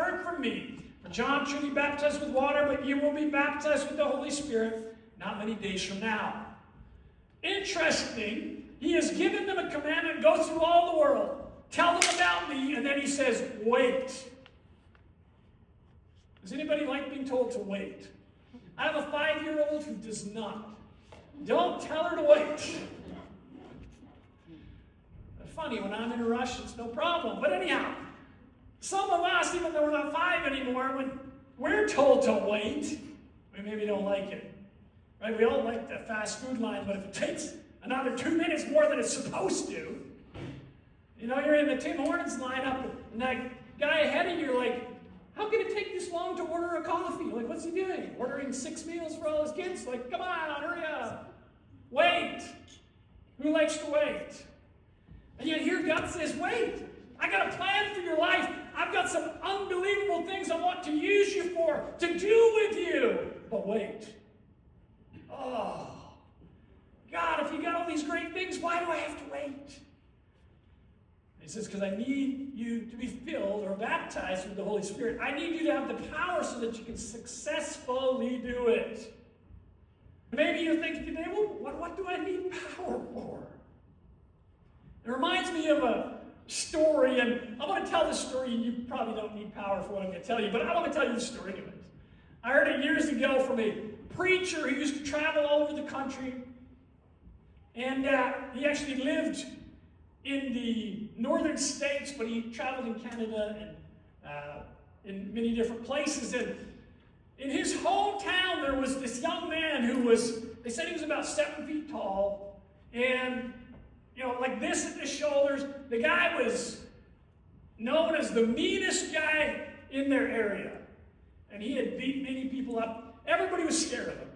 heard from me. For John truly baptized with water, but you will be baptized with the Holy Spirit not many days from now. Interesting, he has given them a commandment, go through all the world, tell them about me, and then he says, wait. Does anybody like being told to wait? I have a 5-year-old who does not. Don't tell her to wait. Funny, when I'm in a rush, it's no problem. But anyhow, some of us, even though we're not 5 anymore, when we're told to wait, we maybe don't like it. Right? We all like the fast food line, but if it takes another 2 minutes more than it's supposed to, you know, you're in the Tim Hortons lineup, and that guy ahead of you, like, how can it take this long to order a coffee? Like, what's he doing? Ordering 6 meals for all his kids? Like, come on, hurry up. Wait. Who likes to wait? And yet here God says, wait. I got a plan for your life. I've got some unbelievable things I want to use you for, to do with you. But wait. Oh, God, if you got all these great things, why do I have to wait? He says, because I need you to be filled or baptized with the Holy Spirit. I need you to have the power so that you can successfully do it. Maybe you're thinking today, well, what do I need power for? It reminds me of a story, and I want to tell this story, and you probably don't need power for what I'm going to tell you, but I want to tell you the story of it. I heard it years ago from a preacher who used to travel all over the country, and he actually lived in the northern states, but he traveled in Canada and in many different places. And in his hometown, there was this young man who was, they said he was about 7 feet tall, and, you know, like this at the shoulders. The guy was known as the meanest guy in their area, and he had beat many people up. Everybody was scared of him.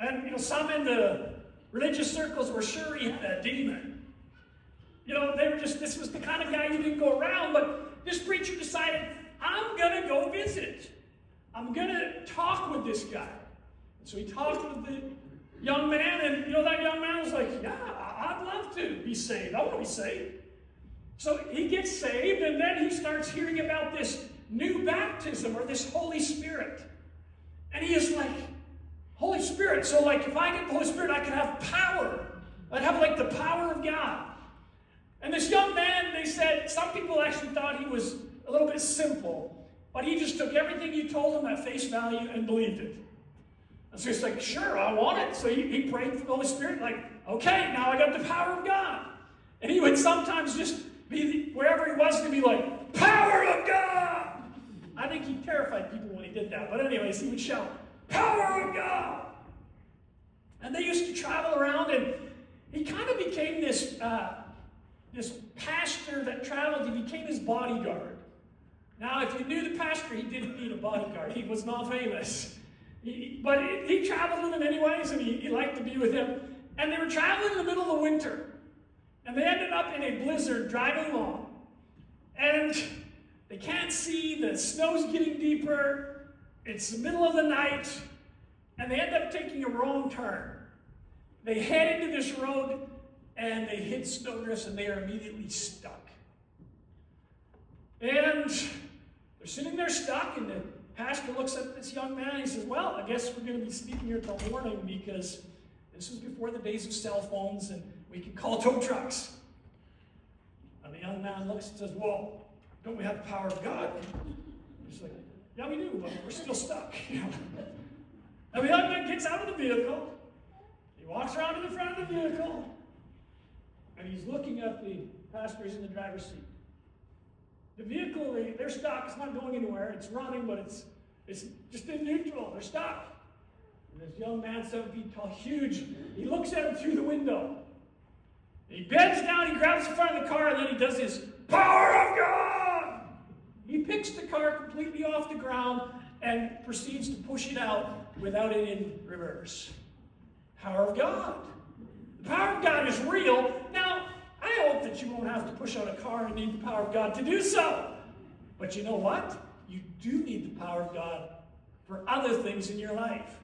And, you know, some in the religious circles were sure he had a demon. You know, they were just, this was the kind of guy you didn't go around, but this preacher decided, I'm going to go visit. I'm going to talk with this guy. And so he talked with the young man, and, you know, that young man was like, yeah, I'd love to be saved. I want to be saved. So he gets saved, and then he starts hearing about this new baptism, or this Holy Spirit. And he is like, Holy Spirit. So, like, if I get the Holy Spirit, I can have power. I'd have, like, the power of God. And this young man, they said, some people actually thought he was a little bit simple, but he just took everything you told him at face value and believed it. And so he's like, sure, I want it. So he prayed for the Holy Spirit, like, okay, now I got the power of God. And he would sometimes just be, wherever he was, to be like, power of God! I think he terrified people when he did that. But anyways, he would shout, power of God! And they used to travel around, and he kind of became this pastor that traveled. He became his bodyguard. Now, if you knew the pastor, he didn't need a bodyguard. He was not famous. But he traveled with him anyways, and he liked to be with him. And they were traveling in the middle of the winter. And they ended up in a blizzard driving along. And they can't see, the snow's getting deeper, it's the middle of the night, and they end up taking a wrong turn. They head into this road, and they hit snowdrifts, and they are immediately stuck. And they're sitting there stuck, and the pastor looks at this young man, and he says, well, I guess we're going to be speaking here till morning, because this was before the days of cell phones, and we can call tow trucks. And the young man looks and says, well, don't we have the power of God? He's like, yeah, we do, but we're still stuck. And the young man gets out of the vehicle. He walks around to the front of the vehicle, and he's looking at the passengers in the driver's seat. The vehicle, they're stuck. It's not going anywhere. It's running, but it's just in neutral. They're stuck. And this young man, 7 feet tall, huge, he looks at him through the window. He bends down, he grabs the front of the car, and then he does his power of God! He picks the car completely off the ground and proceeds to push it out without it in reverse. Power of God. The power of God is real. Now, I hope that you won't have to push out a car and need the power of God to do so. But you know what? You do need the power of God for other things in your life.